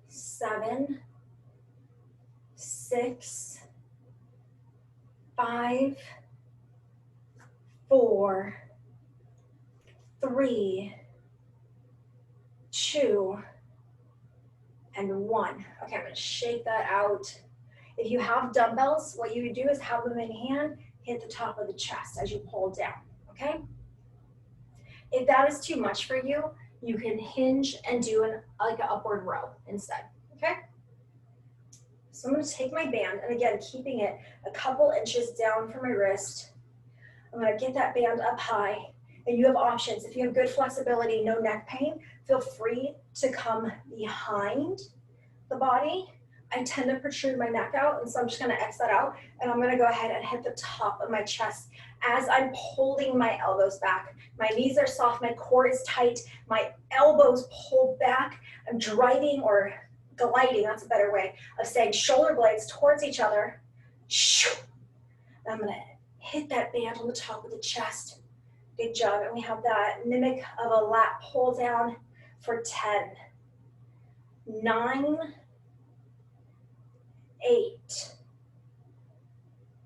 7, 6, 5, 4, 3, 2, and 1. Okay, I'm gonna shake that out. If you have dumbbells, what you would do is have them in hand, hit the top of the chest as you pull down, okay? If that is too much for you, you can hinge and do like an upward row instead, okay? So I'm gonna take my band, and again, keeping it a couple inches down from my wrist. I'm gonna get that band up high, and you have options. If you have good flexibility, no neck pain, feel free to come behind the body. I tend to protrude my neck out, and so I'm just gonna X that out, and I'm gonna go ahead and hit the top of my chest as I'm holding my elbows back. My knees are soft, my core is tight, my elbows pull back. I'm driving or gliding, that's a better way of saying, shoulder blades towards each other. I'm gonna hit that band on the top of the chest. Good job, and we have that mimic of a lat pull down for 10, 9, 8,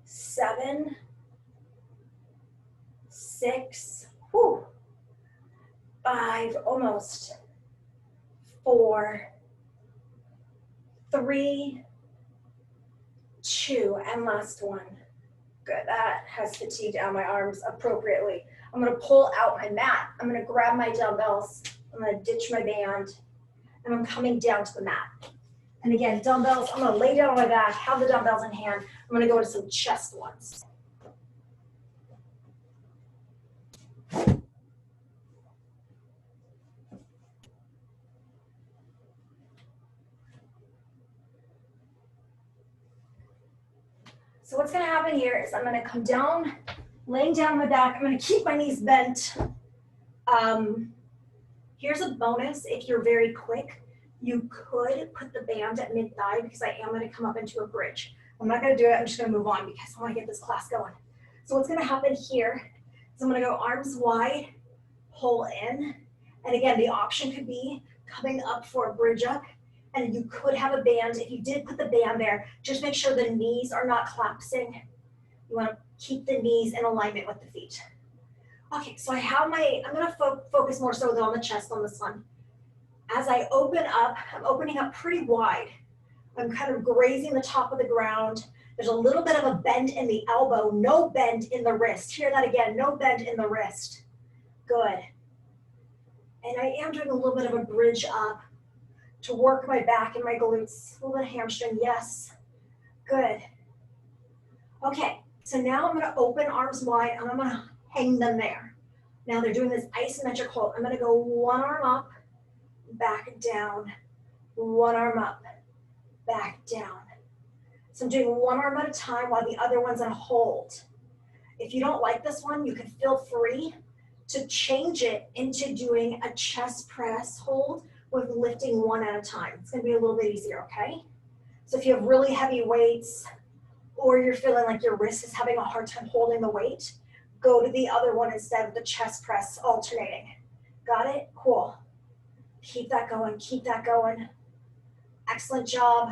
7, 6, 5, almost, 4, 3, 2, and last one. Good, that has fatigued out my arms appropriately. I'm gonna pull out my mat. I'm gonna grab my dumbbells. I'm gonna ditch my band, and I'm coming down to the mat. And again, dumbbells, I'm gonna lay down on my back, have the dumbbells in hand. I'm gonna go to some chest ones. So what's gonna happen here is I'm gonna come down, laying down on my back. I'm gonna keep my knees bent. Here's a bonus. If you're very quick, you could put the band at mid-thigh because I am gonna come up into a bridge. I'm not gonna do it, I'm just gonna move on because I wanna get this class going. So what's gonna happen here is I'm gonna go arms wide, pull in. And again, the option could be coming up for a bridge up, and you could have a band. If you did put the band there, just make sure the knees are not collapsing. You wanna keep the knees in alignment with the feet. Okay, so I have I'm gonna focus more so on the chest on this one. As I open up, I'm opening up pretty wide. I'm kind of grazing the top of the ground. There's a little bit of a bend in the elbow, no bend in the wrist. Hear that again, no bend in the wrist. Good. And I am doing a little bit of a bridge up to work my back and my glutes, a little bit of hamstring, yes. Good. Okay, so now I'm gonna open arms wide and I'm gonna hang them there. Now they're doing this isometric hold. I'm gonna go one arm up, back down, one arm up, back down. So I'm doing one arm at a time while the other one's on hold. If you don't like this one, you can feel free to change it into doing a chest press hold with lifting one at a time. It's gonna be a little bit easier, okay? So if you have really heavy weights or you're feeling like your wrist is having a hard time holding the weight, go to the other one instead of the chest press alternating. Got it? Cool. Keep that going, keep that going. Excellent job.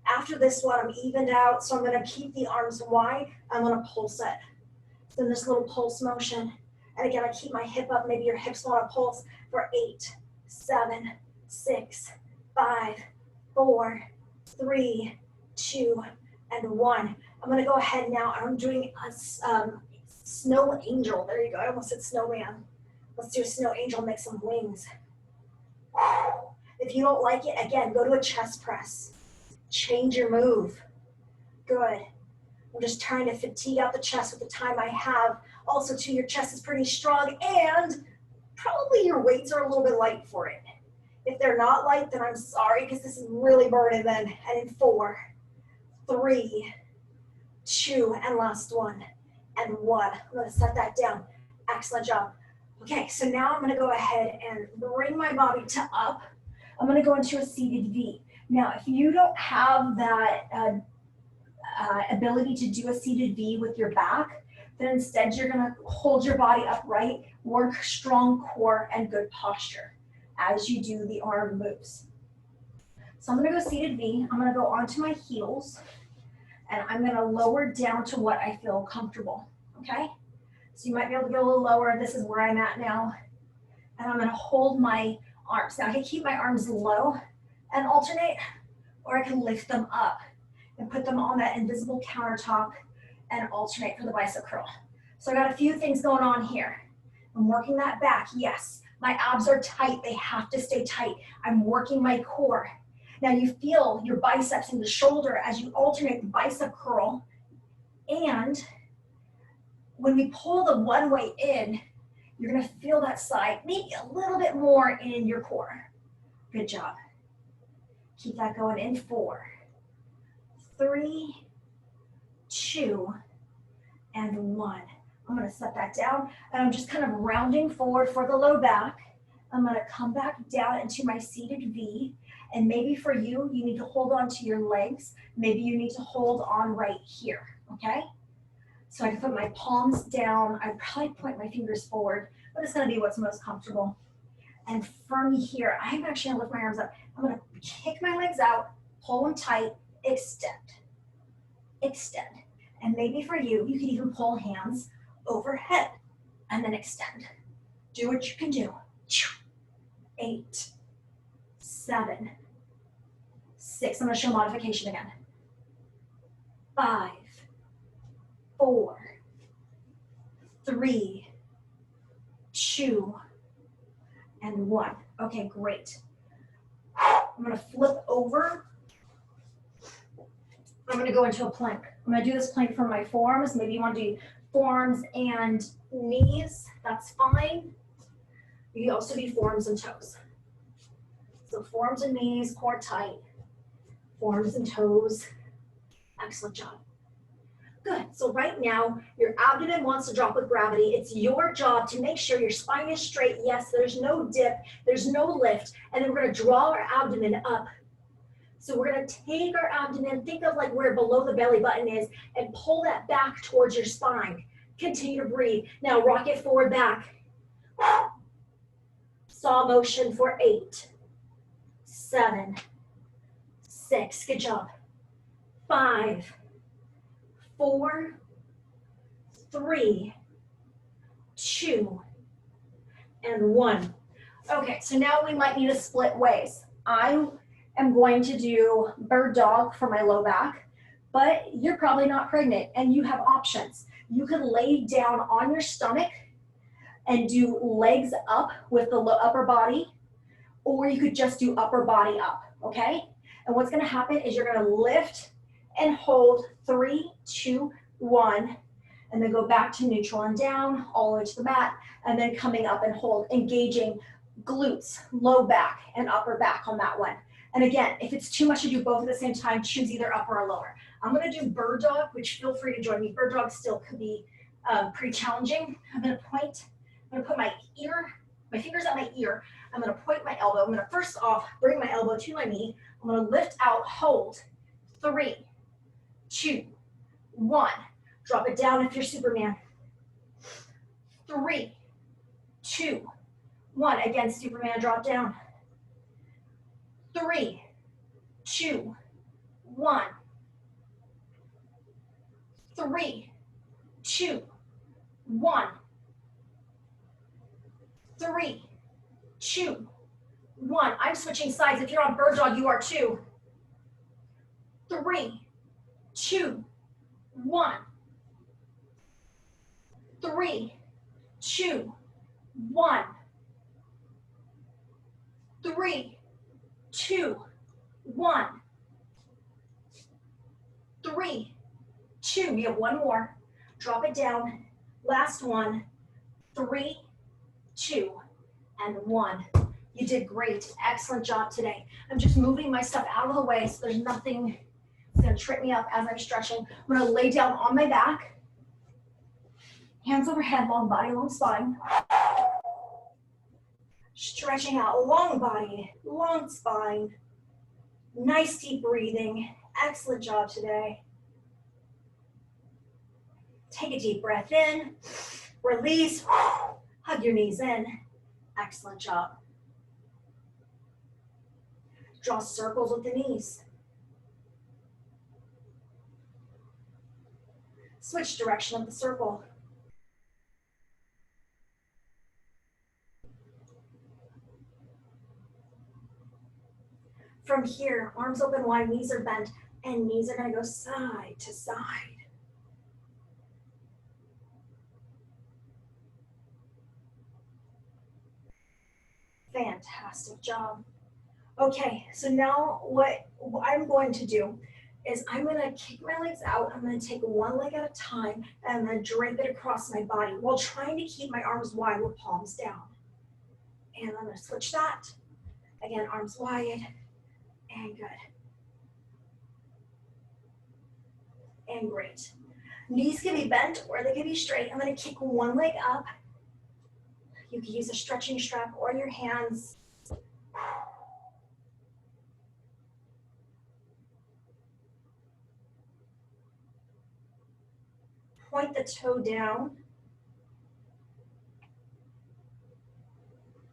After this one, I'm evened out, so I'm gonna keep the arms wide. I'm gonna pulse it. So in this little pulse motion. And again, I keep my hip up. Maybe your hips wanna pulse for 8, 7, 6, 5, 4, 3, 2, and 1. I'm gonna go ahead now. I'm doing a snow angel. There you go. I almost said snowman. Let's do a snow angel, make some wings. If you don't like it, again, go to a chest press. Change your move. Good. I'm just trying to fatigue out the chest with the time I have. Also, too, your chest is pretty strong and probably your weights are a little bit light for it. If they're not light, then I'm sorry because this is really burning then. And in 4, 3, 2, and last one, and 1. I'm gonna set that down. Excellent job. Okay, so now I'm gonna go ahead and bring my body to up. I'm gonna go into a seated V. Now, if you don't have that ability to do a seated V with your back, then instead you're gonna hold your body upright, work strong core and good posture as you do the arm moves. So I'm gonna go seated V. I'm gonna go onto my heels and I'm gonna lower down to what I feel comfortable, okay? So you might be able to go a little lower. This is where I'm at now. And I'm gonna hold my arms. Now I can keep my arms low and alternate, or I can lift them up and put them on that invisible countertop and alternate for the bicep curl. So I got a few things going on here. I'm working that back, yes. My abs are tight, they have to stay tight. I'm working my core. Now you feel your biceps and the shoulder as you alternate the bicep curl. And when we pull the one way in, you're gonna feel that side, maybe a little bit more in your core. Good job. Keep that going in 4, 3, 2, and 1. I'm gonna set that down, and I'm just kind of rounding forward for the low back. I'm gonna come back down into my seated V, and maybe for you, you need to hold on to your legs. Maybe you need to hold on right here, okay? So I can put my palms down. I'd probably point my fingers forward, but it's gonna be what's most comfortable. And from here, I'm actually gonna lift my arms up. I'm gonna kick my legs out, pull them tight, extend, extend. And maybe for you, you can even pull hands overhead and then extend. Do what you can do. 8, 7, 6. I'm gonna show modification again. 5, 4, 3, 2, and 1. Okay, great. I'm gonna flip over. I'm gonna go into a plank. I'm gonna do this plank from my forearms. Maybe you wanna do forearms and knees, that's fine. You can also do forearms and toes. So forearms and knees, core tight. Forearms and toes. Excellent job. Good, so right now, your abdomen wants to drop with gravity. It's your job to make sure your spine is straight. Yes, there's no dip, there's no lift, and then we're gonna draw our abdomen up. So we're gonna take our abdomen, think of like where below the belly button is, and pull that back towards your spine. Continue to breathe. Now rock it forward, back. Saw motion for 8, 7, 6, good job. 5, 4, 3, 2, and 1. Okay, so now we might need to split ways. I am going to do bird dog for my low back, but you're probably not pregnant and you have options. You could lay down on your stomach and do legs up with the upper body, or you could just do upper body up, okay? And what's gonna happen is you're gonna lift and hold 3, 2, 1, and then go back to neutral and down, all the way to the mat, and then coming up and hold, engaging glutes, low back, and upper back on that one. And again, if it's too much to do both at the same time, choose either upper or lower. I'm gonna do bird dog, which feel free to join me. Bird dog still could be pretty challenging. I'm gonna point, I'm gonna put my fingers at my ear. I'm gonna point my elbow. I'm gonna first off, bring my elbow to my knee. I'm gonna lift out, hold, 3, 2, 1. Drop it down if you're Superman. 3, 2, 1. Again, Superman, drop down. 3, 2, 1. 3, 2, 1. 3, 2, 1. I'm switching sides. If you're on bird dog, you are too. 3, 2, 1. 3, 2, 1. 3, 2, 1. 3, 2. We have one more. Drop it down. Last one. 3, 2, and 1. You did great. Excellent job today. I'm just moving my stuff out of the way so there's nothing that's going to trip me up as I'm stretching. I'm going to lay down on my back. Hands overhead, long body, long spine. Stretching out, long body, long spine. Nice deep breathing. Excellent job today. Take a deep breath in. Release. Hug your knees in. Excellent job. Draw circles with the knees. Switch direction of the circle. From here, arms open wide, knees are bent, and knees are gonna go side to side. Fantastic job. Okay, so now what I'm going to do is I'm gonna kick my legs out. I'm gonna take one leg at a time and I'm gonna drape it across my body while trying to keep my arms wide with palms down. And I'm gonna switch that. Again, arms wide and good. And great. Knees can be bent or they can be straight. I'm gonna kick one leg up. You can use a stretching strap or your hands. Point the toe down.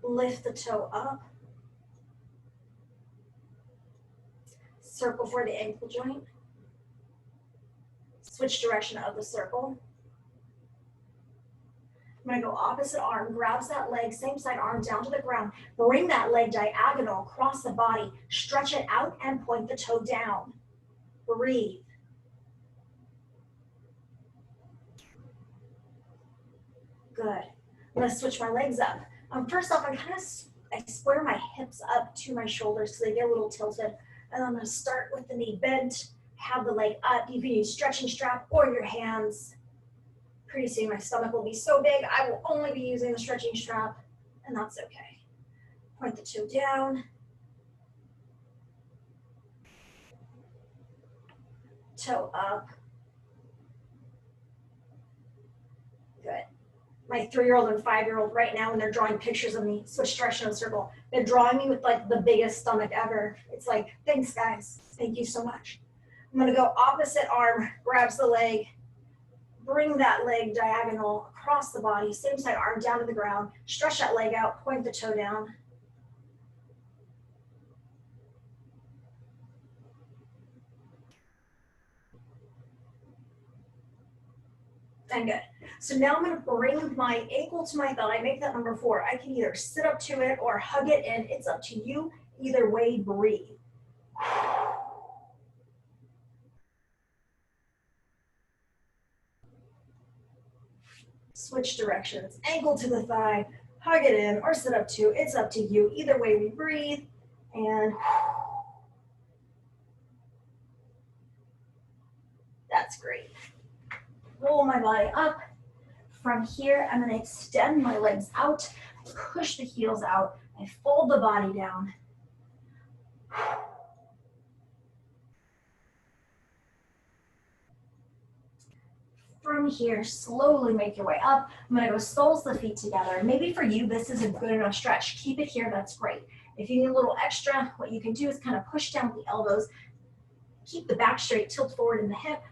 Lift the toe up. Circle for the ankle joint. Switch direction of the circle. I'm gonna go opposite arm, grabs that leg, same side arm down to the ground. Bring that leg diagonal across the body, stretch it out and point the toe down. Breathe. Good. I'm gonna switch my legs up. First off, I square my hips up to my shoulders so they get a little tilted. And I'm gonna start with the knee bent, have the leg up. You can use stretching strap or your hands. Pretty soon my stomach will be so big, I will only be using the stretching strap, and that's okay. Point the toe down. Toe up. Good. My 3-year-old and 5-year-old right now, when they're drawing pictures of me, switch direction of the circle, they're drawing me with like the biggest stomach ever. It's like, thanks guys, thank you so much. I'm gonna go opposite arm, grabs the leg, bring that leg diagonal across the body, same side arm down to the ground, stretch that leg out, point the toe down. And good. So now I'm gonna bring my ankle to my thigh, make that number 4. I can either sit up to it or hug it in. It's up to you. Either way, breathe. Switch directions. Ankle to the thigh, hug it in, or sit up to. It's up to you. Either way, we breathe. And that's great. Roll my body up. From here, I'm going to extend my legs out, push the heels out, and fold the body down. From here, slowly make your way up. I'm gonna go soles the feet together. Maybe for you, this is a good enough stretch. Keep it here, that's great. If you need a little extra, what you can do is kind of push down with the elbows, keep the back straight, tilt forward in the hip.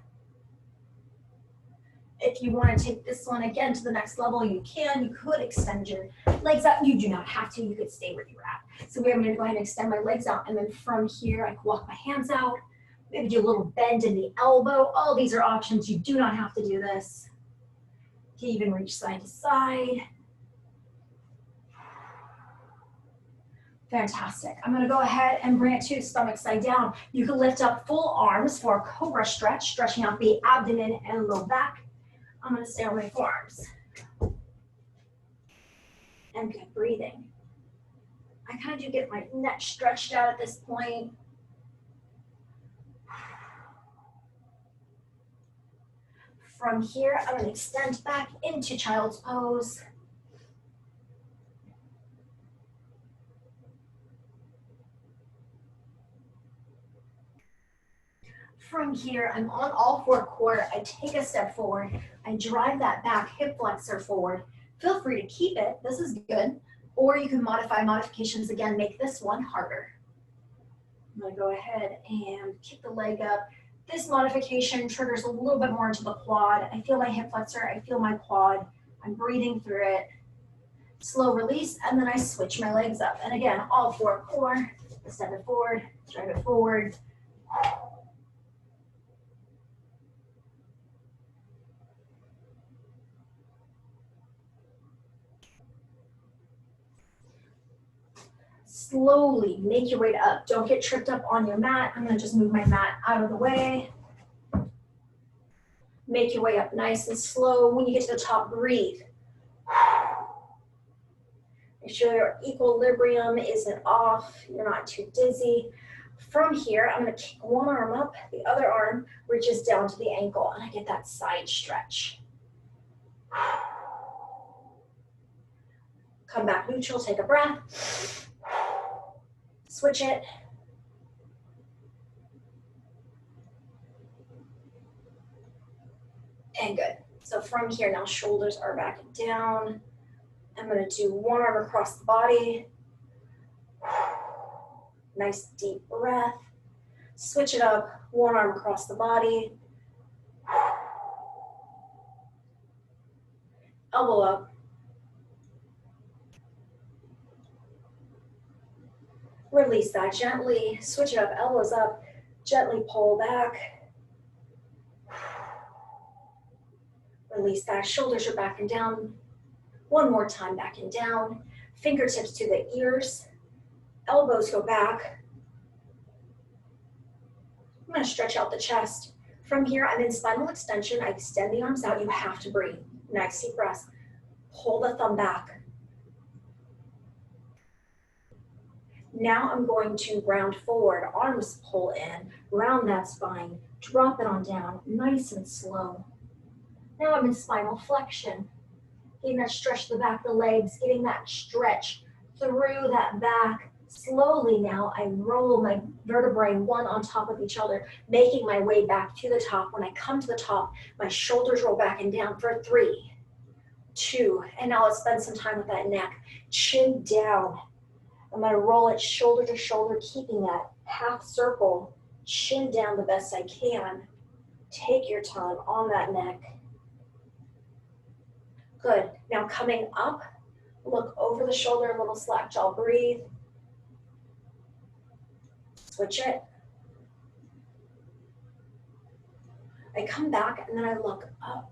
If you wanna take this one again to the next level, you can. You could extend your legs out. You do not have to, you could stay where you're at. So I'm gonna go ahead and extend my legs out, and then from here, I can walk my hands out. Maybe do a little bend in the elbow. All these are options. You do not have to do this. You can even reach side to side. Fantastic. I'm gonna go ahead and bring it to stomach side down. You can lift up full arms for a cobra stretch, stretching out the abdomen and low back. I'm gonna stay on my forearms. And good breathing. I kind of do get my neck stretched out at this point. From here, I'm gonna extend back into child's pose. From here, I'm on all 4 core. I take a step forward. I drive that back hip flexor forward. Feel free to keep it. This is good. Or you can modify modifications again, make this one harder. I'm gonna go ahead and kick the leg up. This modification triggers a little bit more into the quad. I feel my hip flexor, I feel my quad. I'm breathing through it. Slow release, and then I switch my legs up. And again, all 4 core, step it forward, drive it forward. Slowly make your way up. Don't get tripped up on your mat. I'm gonna just move my mat out of the way. Make your way up nice and slow. When you get to the top, breathe. Make sure your equilibrium isn't off. You're not too dizzy. From here, I'm gonna kick one arm up, the other arm reaches down to the ankle, and I get that side stretch. Come back neutral, take a breath. Switch it. And good. So from here now, shoulders are back down. I'm gonna do one arm across the body. Nice deep breath. Switch it up, one arm across the body. Elbow up. Release that gently, switch it up, elbows up, gently pull back. Release that, shoulders are back and down. One more time, back and down. Fingertips to the ears, elbows go back. I'm gonna stretch out the chest. From here, I'm in spinal extension. I extend the arms out, you have to breathe. Nice deep breaths. Pull the thumb back. Now I'm going to round forward, arms pull in, round that spine, drop it on down, nice and slow. Now I'm in spinal flexion, getting that stretch to the back of the legs, getting that stretch through that back. Slowly now I roll my vertebrae one on top of each other, making my way back to the top. When I come to the top, my shoulders roll back and down for 3, 2, and now let's spend some time with that neck. Chin down. I'm gonna roll it shoulder to shoulder, keeping that half circle, chin down the best I can. Take your time on that neck. Good. Now coming up, look over the shoulder, a little slack jaw, breathe. Switch it. I come back and then I look up.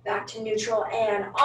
Back to neutral and on.